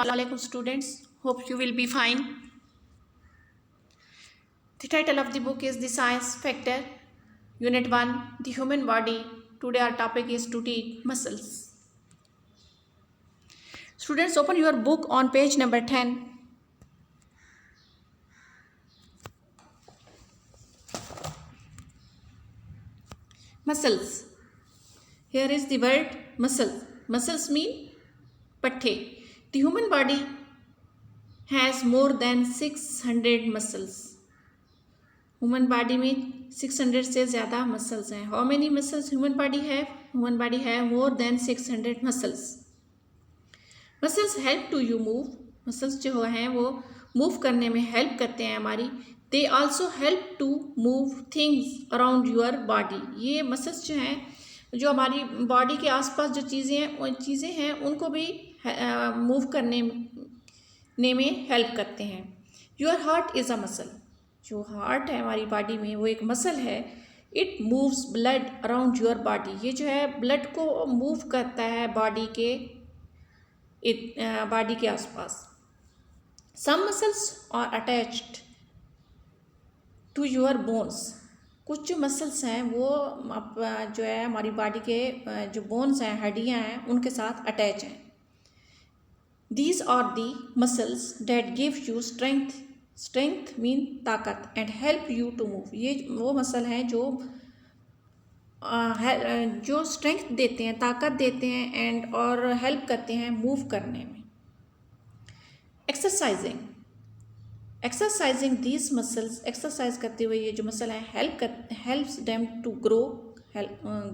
Assalamualaikum students. Hope you will be fine. The title of the book is The Science Factor, Unit 1, The Human Body. Today our topic is to teach muscles. Students, open your book on page number 10. Muscles. Here is the word muscle. Muscles mean patte. The human body has more than 600 muscles. Human body में 600 से ज़्यादा muscles हैं. How many muscles human body have? Human body have more than 600 muscles. Muscles help to you move. Muscles जो हैं वो move करने में help करते हैं हमारी. They also help to move things around your body. ये मसल्स जो हैं जो हमारी बॉडी के आसपास जो चीज़ें हैं उनको भी मूव करने में हेल्प करते हैं. Your heart is a muscle. जो हार्ट है हमारी बॉडी में वो एक मसल है. It moves blood around your body. ये जो है ब्लड को मूव करता है बॉडी के आसपास. Some muscles are attached to your bones. कुछ जो मसल्स हैं वो जो है हमारी बॉडी के जो बोन्स हैं, हड्डियां हैं, उनके साथ अटैच हैं. These are the muscles that give you strength. Strength mean ताकत and help you to move. ये वो मसल हैं जो स्ट्रेंथ देते हैं, ताकत देते हैं एंड और हेल्प करते हैं मूव करने में. Exercising these muscles. एक्सरसाइज करते हुए ये जो मसल हैं हेल्प्स देम टू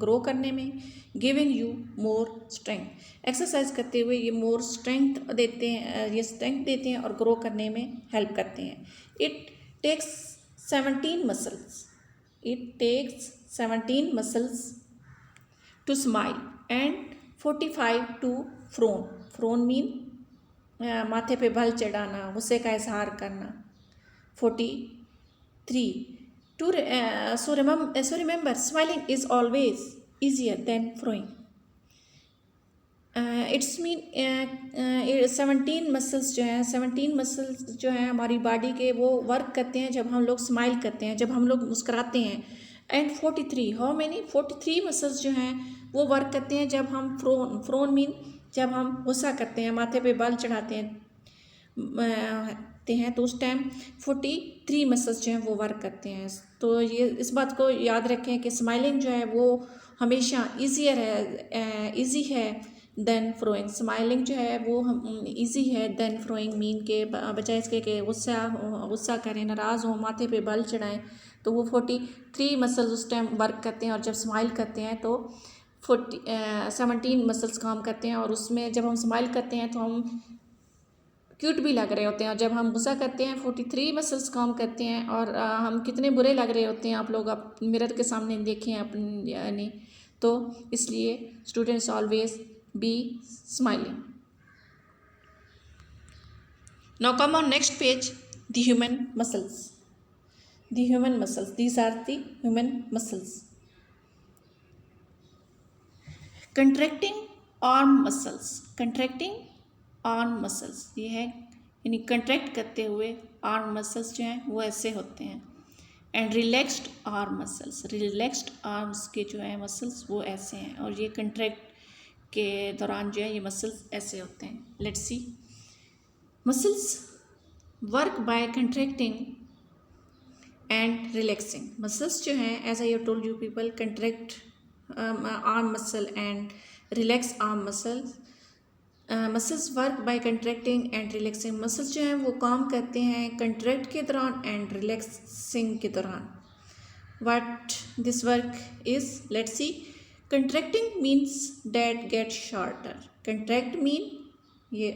ग्रो करने में. Giving you more strength. Exercise करते हुए ये मोर स्ट्रेंथ देते हैं और ग्रो करने में हेल्प करते हैं. It takes 17 muscles to smile and 45 to frown. Frown mean माथे पे बल चढ़ाना, गुस्से का इजहार करना. 43 to remember smiling is always easier than frowning. It's mean 17 muscles जो हैं हमारी बॉडी के वो वर्क करते हैं जब हम लोग स्माइल करते हैं, जब हम लोग मुस्कुराते हैं. एंड 43 हाउ मेनी 43 मसल्स जो हैं वो वर्क करते हैं जब हम फ्रोन मीन जब हम गुस्सा करते हैं, माथे पे बाल चढ़ाते हैं तो उस टाइम 43 मसल्स जो हैं वो वर्क करते हैं. तो ये इस बात को याद रखें कि स्माइलिंग जो है वो हमेशा ईजी है देन फ्रोइंग. स्माइलिंग जो है वो ईजी है देन फ्रोइंग मीन के बजाय इसके कि गुस्सा करें, नाराज़ हों, माथे पे बाल चढ़ाएं. तो वो 43 मसल्स उस टाइम वर्क करते हैं और जब स्माइल करते हैं तो 17 मसल्स काम करते हैं. और उसमें जब हम स्माइल करते हैं तो हम क्यूट भी लग रहे होते हैं और जब हम गुस्सा करते हैं 43 मसल्स काम करते हैं और हम कितने बुरे लग रहे होते हैं. आप लोग मिरर के सामने देखें अपनी. तो इसलिए students always be smiling. Now come on next page. The human muscles. These are the human muscles. Contracting arm muscles. ये है यानी कंट्रैक्ट करते हुए आर्म मसल्स जो हैं वो ऐसे होते हैं. एंड रिलैक्स्ड आर्म्स के जो है मसल्स वो ऐसे हैं और ये कंट्रैक्ट के दौरान जो है ये मसल्स ऐसे होते हैं. Let's see. Muscles work by contracting and relaxing. Muscles जो हैं as I have told you people contract arm muscle and relax arm muscles. Muscles work by contracting and relaxing. Muscles जो हैं वो काम करते हैं कंट्रैक्ट के दौरान एंड रिलैक्सिंग के दौरान. What this work is, let's see. Contracting means that get shorter. Contract mean ये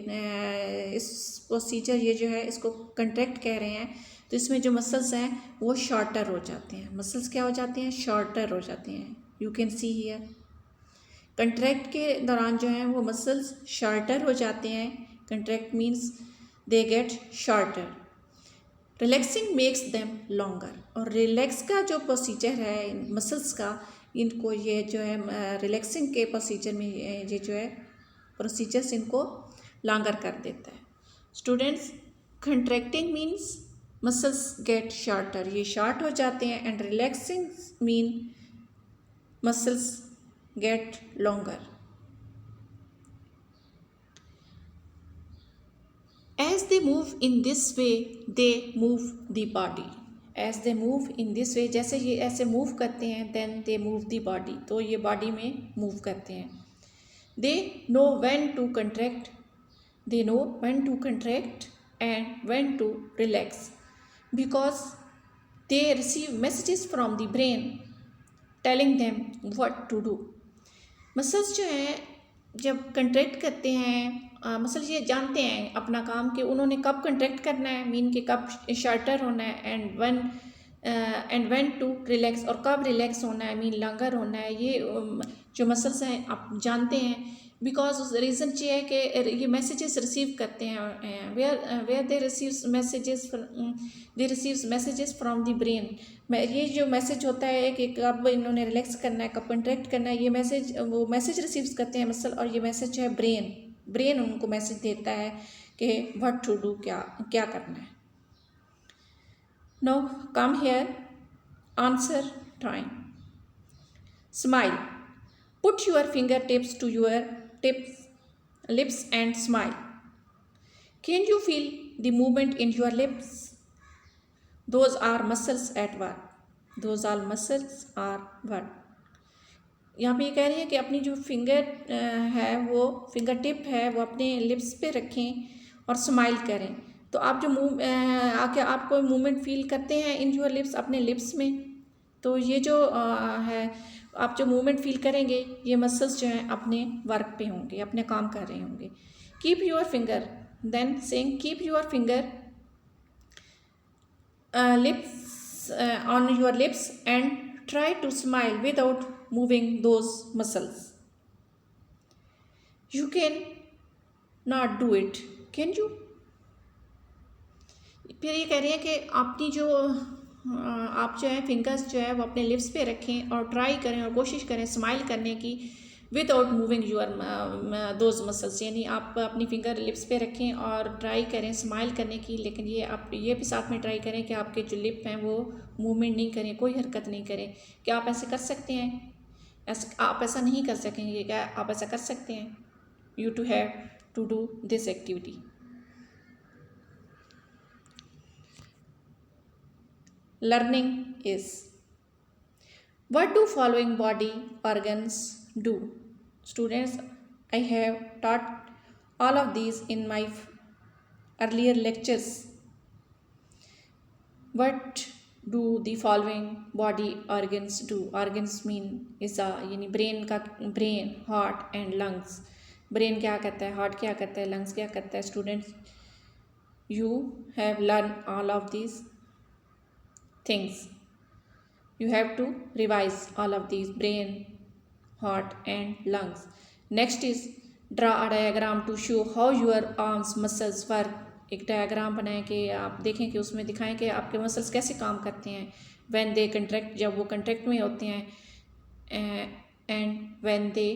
इस प्रोसीजर ये जो है इसको कंट्रैक्ट कह रहे हैं. तो इसमें जो मसल्स हैं वो शॉर्टर हो जाते हैं. मसल्स क्या हो जाते हैं? शॉर्टर हो जाते हैं. You can see here. Contract के दौरान जो है वो मसल्स शॉर्टर हो जाते हैं. Contract means they get shorter. Relaxing makes them longer. और रिलैक्स का जो प्रोसीजर है मसल्स का, इनको ये जो है रिलैक्सिंग के प्रोसीजर में ये जो है प्रोसीजर्स इनको लॉन्गर कर देता है। Students, contracting means muscles get shorter, ये शॉर्ट हो जाते हैं, and relaxing mean muscles get longer. As they move in this way, they move the body. As they move in this way, जैसे ये ऐसे मूव करते हैं, then they move the body, तो ये बॉडी में मूव करते हैं। They know when to contract, they know when to contract and when to relax, because they receive messages from the brain telling them what to do. Muscles जो हैं जब contract करते हैं, मसल्स ये जानते हैं अपना काम कि उन्होंने कब कंट्रैक्ट करना है, मीन कि कब शॉर्टर होना है, एंड व्हेन टू रिलैक्स, और कब रिलैक्स होना है, मीन लॉन्गर होना है। ये जो मसल्स हैं आप जानते हैं, बिकॉज रीज़न ये है कि ये मैसेजेस रिसीव करते हैं, where they receives messages from the brain. ये जो मैसेज होता है कि कब इन्होंने रिलैक्स करना है, कब कंट्रैक्ट करना है, ये वो मैसेज रिसीव करते हैं मसल, और ये मैसेज जो है ब्रेन उनको मैसेज देता है कि व्हाट टू डू, क्या करना है। Now come here, answer time. Smile, put your finger tips to your lips and smile. Can you feel the movement in your lips? Those are muscles at work. Those are muscles are work. यहाँ पे ये कह रही है कि अपनी जो finger है, वो फिंगर टिप है, वो अपने लिप्स पे रखें और स्माइल करें। तो आप जो आके आप कोई मूवमेंट फील करते हैं इन योर लिप्स, अपने लिप्स में, तो ये जो है आप जो मूवमेंट फील करेंगे, ये मसल्स जो हैं अपने वर्क पे होंगे, अपने काम कर रहे होंगे। Keep your finger, then saying keep your finger lips on your lips and try to smile without moving those muscles. You can not do it, can you? फिर ये कह रही है कि अपनी जो आप जो है फिंगर्स जो है वो अपने लिप्स पे रखें और ट्राई करें और कोशिश करें स्माइल करने की, without moving your those muscles, यानी आप अपनी फिंगर लिप्स पे रखें और ट्राई करें स्माइल करने की, लेकिन ये आप ये भी साथ में ट्राई करें कि आपके जो लिप हैं वो मूवमेंट नहीं करें, कोई हरकत नहीं करें। क्या आप ऐसे कर सकते हैं? आप ऐसा नहीं कर सकेंगे क्या? आप ऐसा कर सकते हैं? You too have to do this activity. Learning is, what do following body organs do? Students, I have taught all of these in my earlier lectures. What do the following body organs do? Organs mean is यानी brain, heart and lungs. Brain क्या करता है, heart क्या करता है, lungs क्या करता है? Students, you have learned all of these things. You have to revise all of these: brain, heart and lungs. Next is draw a diagram to show how your arms muscles work. एक diagram बनाएं कि आप देखें कि उसमें दिखाएं कि आपके मसल्स कैसे काम करते हैं when they contract, जब वो कंट्रैक्ट में होते हैं, and when they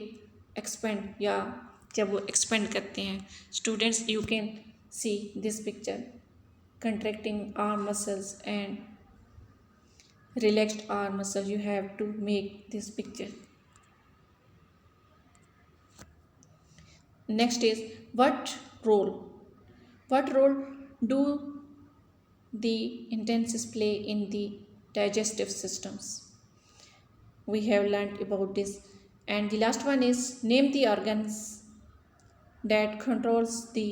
expand, या जब वो एक्सपेंड करते हैं। Students, you can see this picture, contracting arm muscles and relaxed arm muscle. You have to make this picture. Next is what role do the intestines play in the digestive systems? We have learned about this. And the last one is name the organs that controls the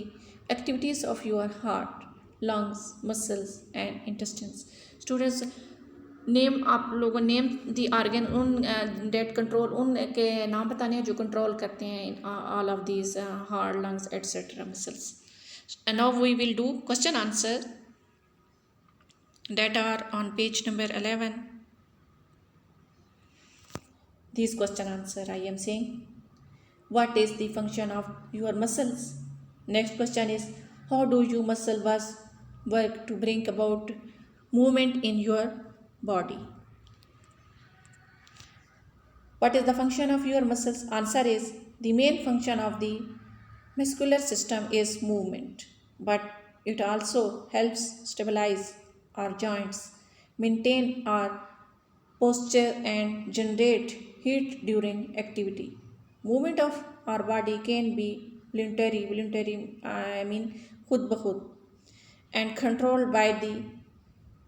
activities of your heart, lungs, muscles and intestines. Students, name, आप लोगों name the organ, उन that control, उन के नाम बताने हैं जो control करते हैं all of these heart, lungs etcetera muscles. And now we will do question answer that are on page number 11. These question answer I am saying, what is the function of your muscles? Next question is, how do you muscle work to bring about movement in your body? What is the function of your muscles? Answer is, the main function of the Muscular system is movement, but it also helps stabilize our joints, maintain our posture, and generate heat during activity. Movement of our body can be voluntary, I mean, khud ba khud, and controlled by the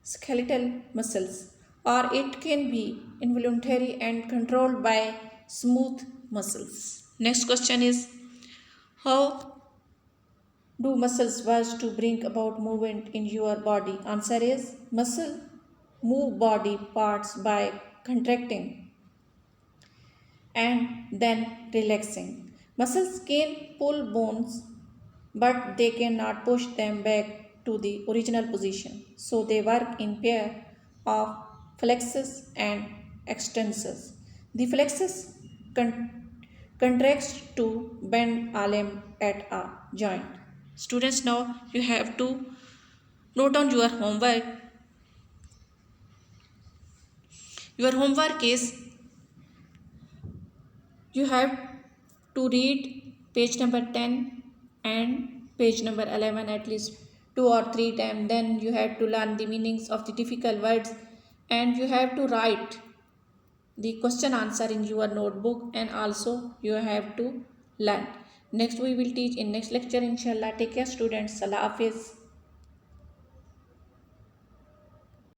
skeletal muscles, or it can be involuntary and controlled by smooth muscles. Next question is, how do muscles work to bring about movement in your body? Answer is, muscle move body parts by contracting and then relaxing. Muscles can pull bones, but they cannot push them back to the original position. So they work in pair of flexors and extensors. The flexus contracts to bend a limb at a joint. Students, now you have to note down your homework. Your homework is, you have to read page number 10 and page number 11 at least 2 or 3 times. Then you have to learn the meanings of the difficult words, and you have to write the question answer in your notebook, and also you have to learn. Next we will teach in next lecture, inshallah. Take care students. Allah Hafiz.